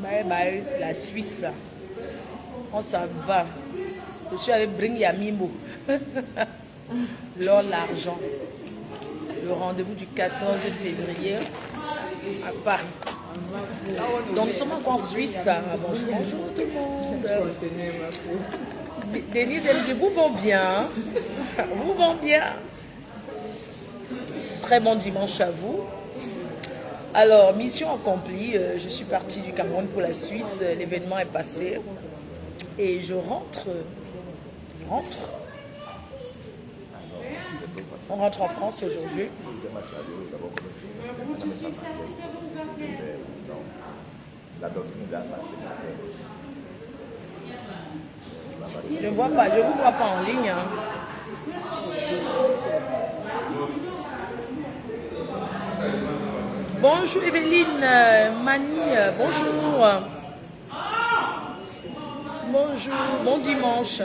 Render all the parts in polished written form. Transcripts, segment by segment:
Bye bye, la Suisse. On s'en va. Je suis avec Bring Yamimbo. L'or, l'argent. Le rendez-vous du 14 février à Paris. Donc nous sommes encore en Suisse. Bonjour, bonjour tout le monde. Denise, elle dit, vous vont bien. Vous vont bien. Très bon dimanche à vous. Alors, mission accomplie. Je suis partie du Cameroun pour la Suisse. L'événement est passé. Et je rentre. On rentre en France aujourd'hui. Je ne vous vois pas en ligne. Hein. Bonjour Evelyne, Mani, bonjour. Bonjour, bon dimanche.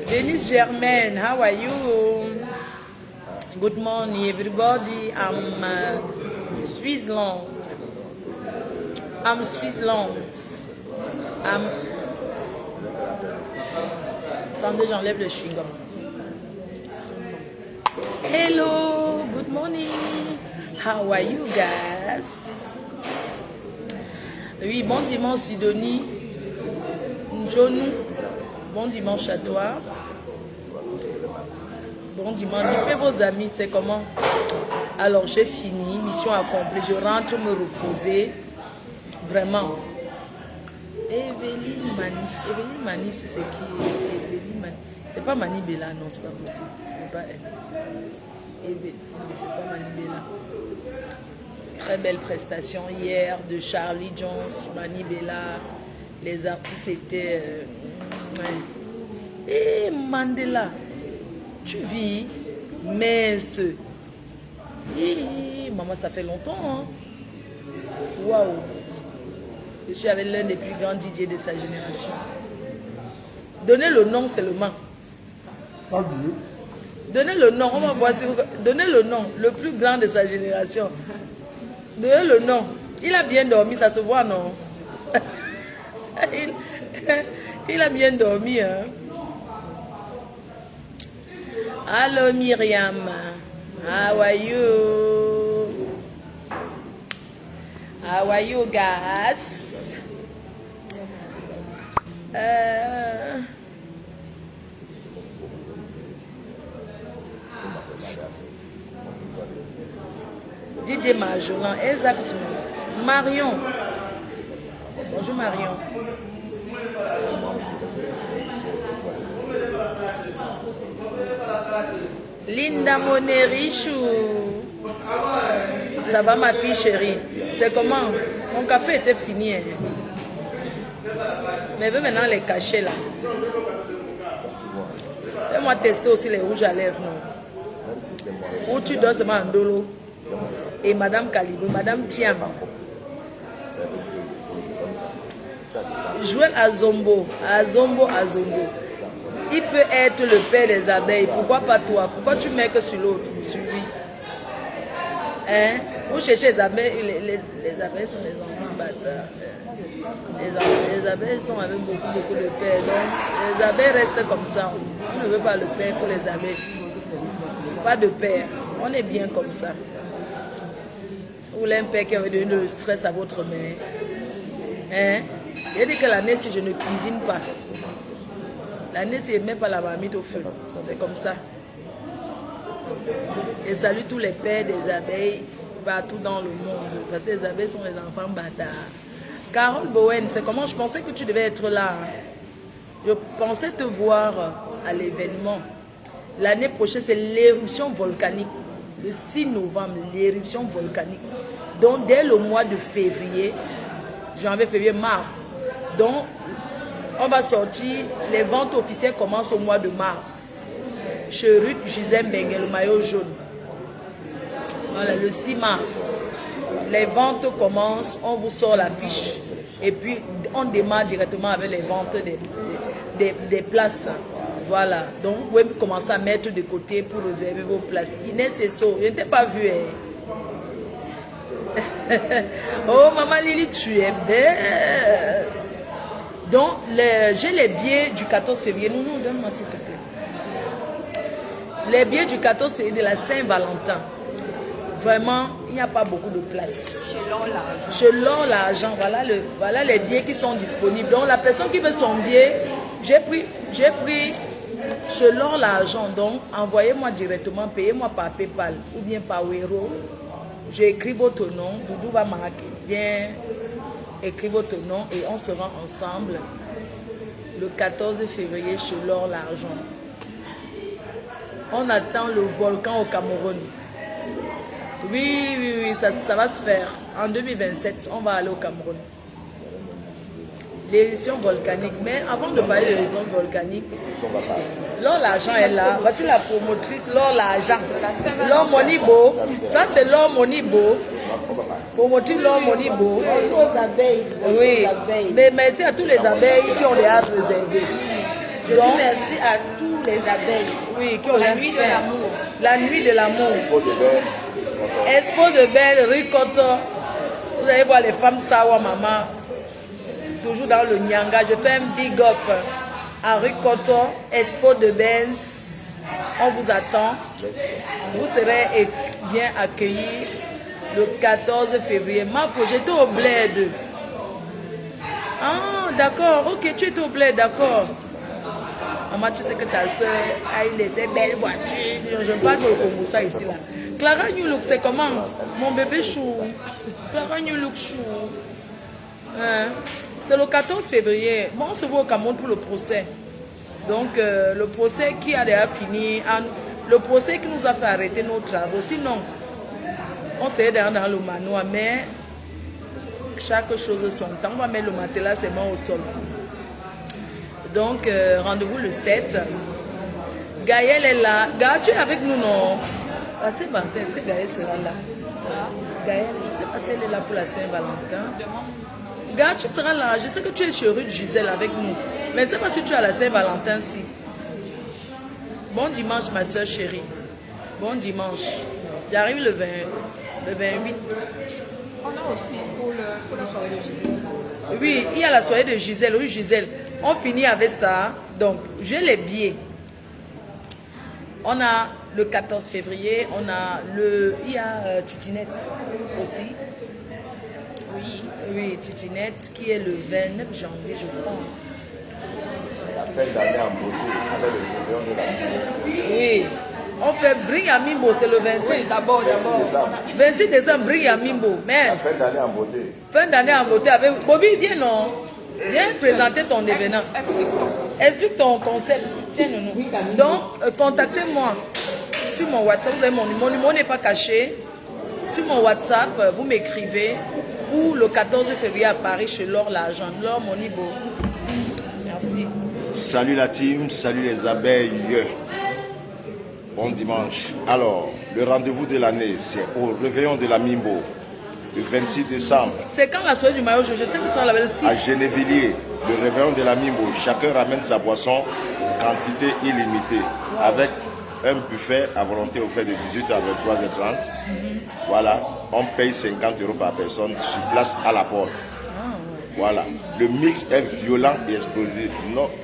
Denise Germaine, how are you? Good morning everybody. I'm Switzerland. Attendez, j'enlève le chewing-gum. Hello, good morning. How are you guys? Oui, bon dimanche Sidonie. Njonou. Bon dimanche à toi. Bon dimanche. Dites vos amis, c'est comment? Alors, j'ai fini. Mission accomplie. Je rentre me reposer. Vraiment. Evelyne Mani, c'est qui? Evelyne Mani. C'est pas Mani Bella, non, c'est pas possible. C'est pas elle. C'est pas Mani Bella. Très belle prestation hier de Charlie Jones, Mani Bella. Les artistes étaient... Et Mandela, tu vis mince. Maman, ça fait longtemps. Hein? Waouh. Je suis avec l'un des plus grands DJ de sa génération. Donnez le nom seulement. Donnez le nom, on va voir si vous... Donnez le nom, le plus grand de sa génération. Donnez le nom. Il a bien dormi, ça se voit, non? Il a bien dormi, hein? Hello Myriam, how are you? How are you guys? DJ Marjolin, exactement. Marion. Bonjour Marion. Linda Monerichou. Ça va ma fille chérie? C'est comment? Mon café était fini. Hein? Mais veux maintenant les cacher là. Fais-moi tester aussi les rouges à lèvres. Non? Ou tu dois seulement Ndolo. Et Madame Kalibou, Madame Tiam. Joël Azombo. Il peut être le père des abeilles. Pourquoi pas toi? Pourquoi tu mets que sur l'autre, sur lui? Hein? Vous cherchez les abeilles, les abeilles sont les enfants bâtards. Les abeilles sont avec beaucoup de pères. Donc, les abeilles restent comme ça. On ne veut pas le père pour les abeilles. Pas de père. On est bien comme ça. Vous voulez un père qui va donner le stress à votre mère? Hein? Il dit que l'année, si je ne cuisine pas, l'année, si je ne mets pas la marmite au feu. C'est comme ça. Et salue tous les pères des abeilles partout dans le monde. Parce que les abeilles sont les enfants bâtards. Carole Bowen, c'est comment? Je pensais que tu devais être là. Je pensais te voir à l'événement. L'année prochaine, c'est l'éruption volcanique. Le 6 novembre, l'éruption volcanique. Donc, dès le mois de février, janvier, février, mars. Donc, on va sortir, les ventes officielles commencent au mois de mars. Cherut, Gisèle Bengue, le maillot jaune. Voilà, le 6 mars. Les ventes commencent, on vous sort la fiche. Et puis, on démarre directement avec les ventes des places. Voilà, donc vous pouvez commencer à mettre de côté pour réserver vos places. Inès et So, je ne t'ai pas vu. Hein. Oh, maman Lily, tu es belle. Donc, j'ai les billets du 14 février. Non, non, donne-moi s'il te plaît. Les billets du 14 février de la Saint-Valentin. Vraiment, il n'y a pas beaucoup de place. Chez L'Or l'Argent, voilà les billets qui sont disponibles. Donc, la personne qui veut son billet, j'ai pris chez L'Or l'Argent. Donc, envoyez-moi directement, payez-moi par PayPal ou bien par Wero. J'ai écrit votre nom, Doudou va marquer. Bien, écris votre nom et on sera ensemble le 14 février chez L'Or l'Argent. On attend le volcan au Cameroun. Oui, ça va se faire. En 2027, on va aller au Cameroun. L'émission volcanique. Mais avant de parler de l'émission volcanique, L'Or l'Argent est là. Voici la promotrice, L'Or l'Argent. L'Or Monibo. Ça, c'est L'Or Monibo. Promotrice L'Or Monibo. Aux abeilles. Oui. Mais merci à tous les abeilles qui ont les hâtes réservées. Je dis merci à tous les abeilles. Oui, qui ont la nuit de l'amour. La nuit de l'amour. Expo de Belle, Ricotta. Vous allez voir les femmes Sawa Mama. Toujours dans le Nyanga. Je fais un big up à Ricotta, Expo de Belle. On vous attend. Vous serez bien accueillis le 14 février. Marco, j'étais au bled. Ah, d'accord. Ok, tu es au bled, d'accord. Maman, tu sais que ta soeur a une de ces belles voitures. Je ne parle pas au Congo, ça ici là. Clara New Look, c'est comment? Mon bébé chou. Clara New Look chou. Hein? C'est le 14 février. Bon, on se voit au Cameroun pour le procès. Donc, le procès qui a déjà fini. Le procès qui nous a fait arrêter nos travaux. Sinon, on s'est dans le manoir, mais chaque chose son temps. On va mettre le matelas seulement au sol. Donc, rendez-vous le 7. Gaël est là. Gaël, tu es avec nous, non? La Saint-Valentin, est-ce que Gaël sera là? Gaël, je ne sais pas si elle est là pour la Saint-Valentin. Gaël, tu seras là. Je sais que tu es chez Ruth Gisèle avec nous. Mais je ne sais pas si tu es à la Saint-Valentin, si. Bon dimanche, ma soeur chérie. Bon dimanche. J'arrive le 28. On a aussi pour la soirée de Gisèle. Oui, il y a la soirée de Gisèle. Oui, Gisèle. On finit avec ça. Donc, j'ai les billets. On a le 14 février. Il y a Titinette aussi. Oui. Oui, Titinette qui est le 29 janvier, je crois. La fin d'année en beauté avec le réveillon de la Oui. On fait Bring à Mimbo, c'est le 25. Oui, d'abord. 26 décembre, Bring à Mimbo. La Merci. fin d'année en beauté. Fin d'année en beauté avec Bobby, viens non. Viens présenter ton événement. Explique ton concept. Tiens, nous. Donc, contactez-moi sur mon WhatsApp. Vous avez mon numéro n'est pas caché. Sur mon WhatsApp, vous m'écrivez pour le 14 février à Paris chez L'Or l'Argent. L'Or Monibo. Merci. Salut la team, salut les abeilles. Bon dimanche. Alors, le rendez-vous de l'année, c'est au réveillon de la Mimbo, le 26 décembre. C'est quand la soirée du maillot jaune? Je sais que ça va le 6. À Genevilliers, le réveillon de la Mimbo. Chacun ramène sa boisson, quantité illimitée, avec un buffet à volonté offert de 18h à 23h30. Voilà, on paye 50 € par personne sur place à la porte. Voilà, le mix est violent et explosif.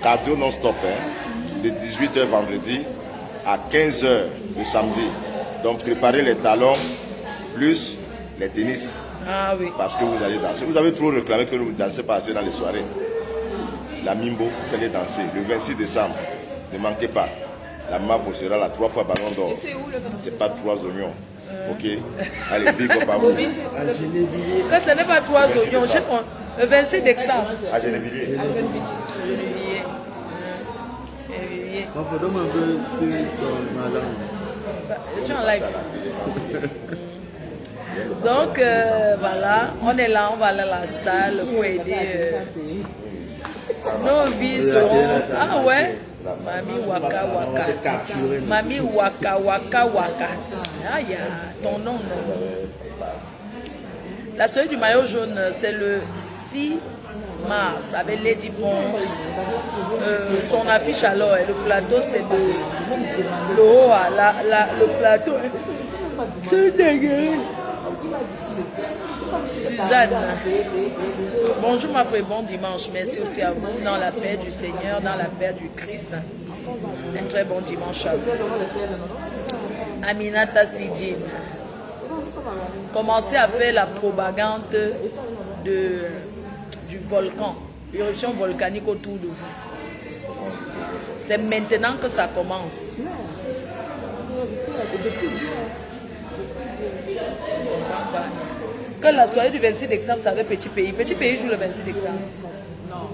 Cardio non-stop, de 18h vendredi à 15h le samedi. Donc préparez les talons plus les tennis. Ah oui. Parce que vous allez danser. Vous avez trop réclamé que vous ne dansez pas assez dans les soirées. La Mimbo, vous allez danser le 26 décembre. Ne manquez pas. La MAFO sera là 3 fois ballon d'or. C'est où le 26 C'est pas 3 oignons. Ok. Allez, big up à vous. Quand ce n'est pas 3 oignons, le 26 décembre. À Genevilliers. Il faut donner un peu sur madame. Je suis en live. Donc, voilà, on est là, on va aller à la salle pour aider. Nos vies seront... Ah ouais? Mami waka waka. Mami waka waka waka. Ah, ya, ton nom, non. La soirée du maillot jaune, c'est le 6 mars avec Lady Bronze. Son affiche alors, et le plateau c'est de l'eau, le plateau c'est dégueu. Suzanne. Bonjour ma frère, bon dimanche. Merci aussi à vous. Dans la paix du Seigneur, dans la paix du Christ. Un très bon dimanche à vous. Aminata Sidine. Commencez à faire la propagande du volcan, l'éruption volcanique autour de vous. C'est maintenant que ça commence. Que la soirée du 26 décembre, ça avait Petit Pays. Petit Pays joue le 26 décembre. Non,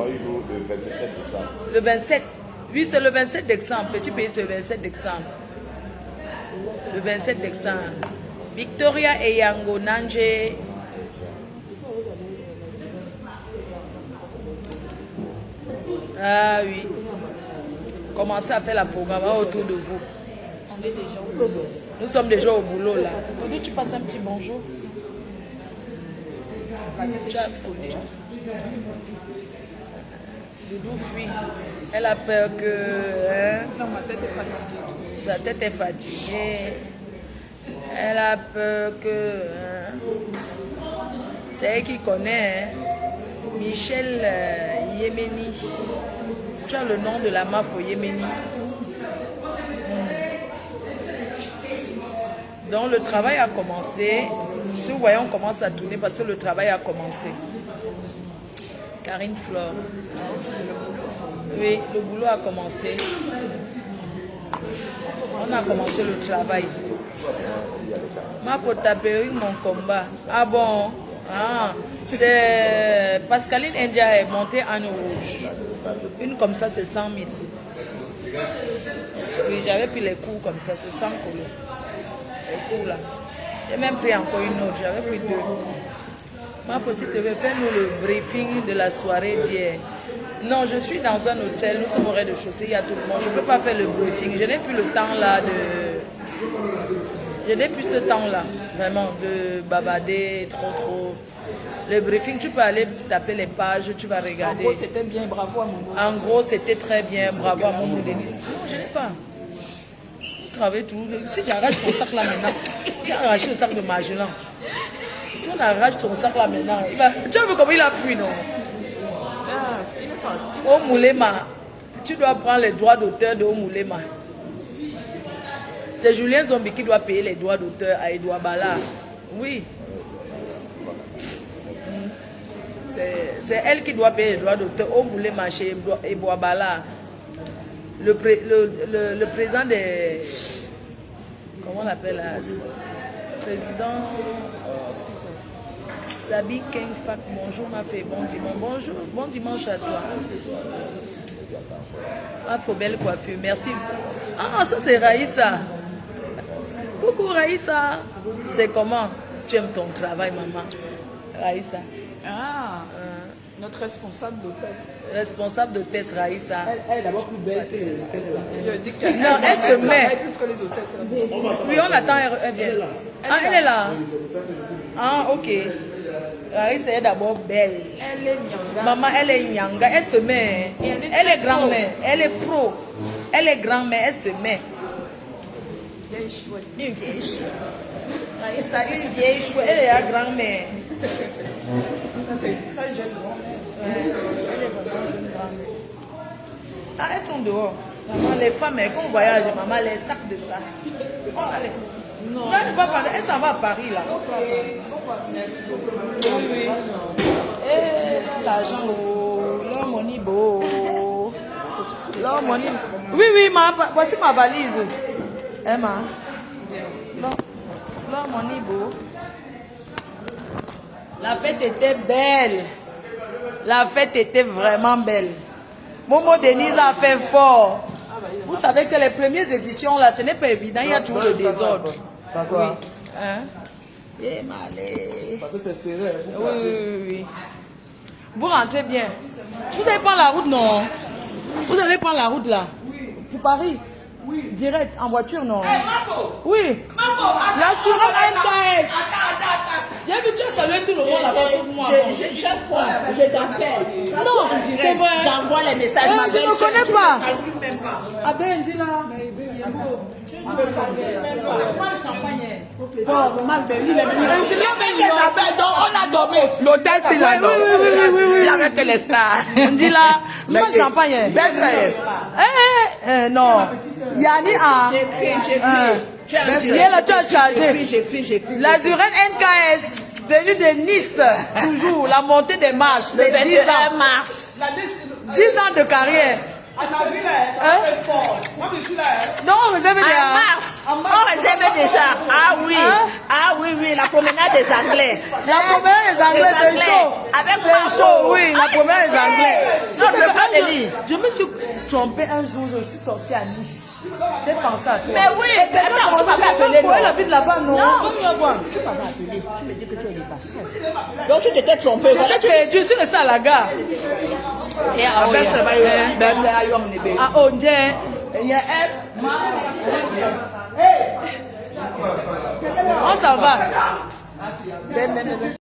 il joue le 27 décembre. Le 27. Oui, c'est le 27 décembre. Petit Pays, c'est le 27 décembre. Le 27 décembre. Victoria et Yango Nanje. Ah oui. Commencez à faire la programme autour de vous. On est déjà. Nous sommes déjà au boulot là. Doudou, tu passes un petit bonjour. Doudou fuit. Elle a peur que... Hein, Non, ma tête est fatiguée. sa tête est fatiguée. Elle a peur que... Hein, c'est elle qui connaît. Hein, Michel Yémeni. Tu as le nom de la MAF au Yémeni. Donc le travail a commencé. Si vous voyez, on commence à tourner parce que le travail a commencé. Karine Flore. Oui, le boulot a commencé. On a commencé le travail. Ma taper mon combat. Ah bon? Ah, c'est Pascaline India est montée en rouge. Une comme ça, c'est 100 000. Oui, j'avais pris les cours comme ça, c'est 100 colos. Les cours là. J'ai même pris encore une autre, j'avais pris 2. Ma faut si tu veux faire nous le briefing de la soirée d'hier. Non, je suis dans un hôtel, nous sommes au rez-de-chaussée, il y a tout le monde. Je ne peux pas faire le briefing. Je n'ai plus le temps là de... Je n'ai plus ce temps-là, vraiment, de babader trop. Le briefing, tu peux aller taper les pages, tu vas regarder. En gros, c'était bien, bravo à mon En gros, c'était très bien, bravo à mon Denise. Non, je n'ai pas. Je travaille tout. Si j'arrache ton sac là maintenant, il a arraché le sac de Magellan. Si on arrache ton sac là maintenant, il va... Tu as vu comment il a fui, non? Ah, il est pas. Au Moulema, tu dois prendre les droits d'auteur de Au Moulema. C'est Julien Zombi qui doit payer les droits d'auteur à Edouard Bala. Oui. C'est elle qui doit payer les droits d'auteur au Moulema chez Edouard Bala. Le président des... Comment on l'appelle là? Président... Sabi Kenfak, bonjour ma fille, bon dimanche. Bonjour, bon dimanche à toi. Ah, faut belle coiffure, merci. Ah, ça c'est Raïssa. Coucou Raïssa. C'est comment? Tu aimes ton travail, maman? Raïssa. Ah, notre responsable d'hôtesse. Responsable d'hôtesse Raïssa. Elle est d'abord plus belle que les hôtesses là. Il a dit qu'elle Non, elle se met. travaille plus que les hôtesses. Là. Oui, on attend, elle vient. Ah, elle est là. Ah, ok. Raïssa est d'abord belle. Elle est nyanga. Maman, elle est nyanga, elle se met. Et Elle est grand-mère, elle est pro. Elle est grand-mère, elle se met. Elle est chouette. Une vieille chouette. Raïssa, une vieille chouette, elle est la grand-mère. C'est une très jeune grand-mère. Ouais, elle est vraiment jeune grand-mère. Ah, elles sont dehors. Maman, les femmes, quand on voyage, maman, les sacs de ça. Oh, allez. Non, elle ne va pas, elle s'en va à Paris là. Oui, oui. Et l'argent, l'homme on y beau. L'homme on y... Oui, oui, voici ma valise. Emma. L'homme on y beau. La fête était belle. La fête était vraiment belle. Momo Denise a fait fort. Vous savez que les premières éditions là, ce n'est pas évident, il y a toujours le désordre. Ça quoi? Hein? Eh, malé. Parce que c'est serré. Oui. Vous rentrez bien. Vous allez prendre la route, non? Vous allez prendre la route là? Oui. Pour Paris? Oui. Direct, en voiture, non? Oui. L'assurance MKS. J'ai vu, tu as salué tout le monde là-bas sur moi. Chaque fois, je t'appelle. Non, c'est vrai. J'envoie les messages. Je ne connais pas. Même pas. Ah ben, dis là. On a dormi. L'hôtel, c'est là. Il arrête les stars. On dit là, moi le champagne. Non. Yanni a. J'ai Là, tu as chargé. J'ai pris. La Zurène NKS, venue de Nice, toujours, la montée des marches, c'est 10 ans. mars. 10 ans de carrière. Non, vous avez En des... mars, on réservait déjà. Ah oui, Hein? ah oui, la promenade des Anglais. La première des Anglais, c'est chaud. Avec C'est chaud, oui, la première des Anglais. Tu Non, sais je que veux pas un jour, te dire. je me suis trompée un jour, je suis sortie à Nice. J'ai pensé à toi. Mais oui, attends, tu m'avais appelé, Elle non? habite là-bas, non? Non, Tu vas voir. tu m'avais appelé. Tu me dis que tu es les Donc tu t'étais trompé. Voilà, Tu sais que ça à la gare. Ah, oh, il y a on s'en va.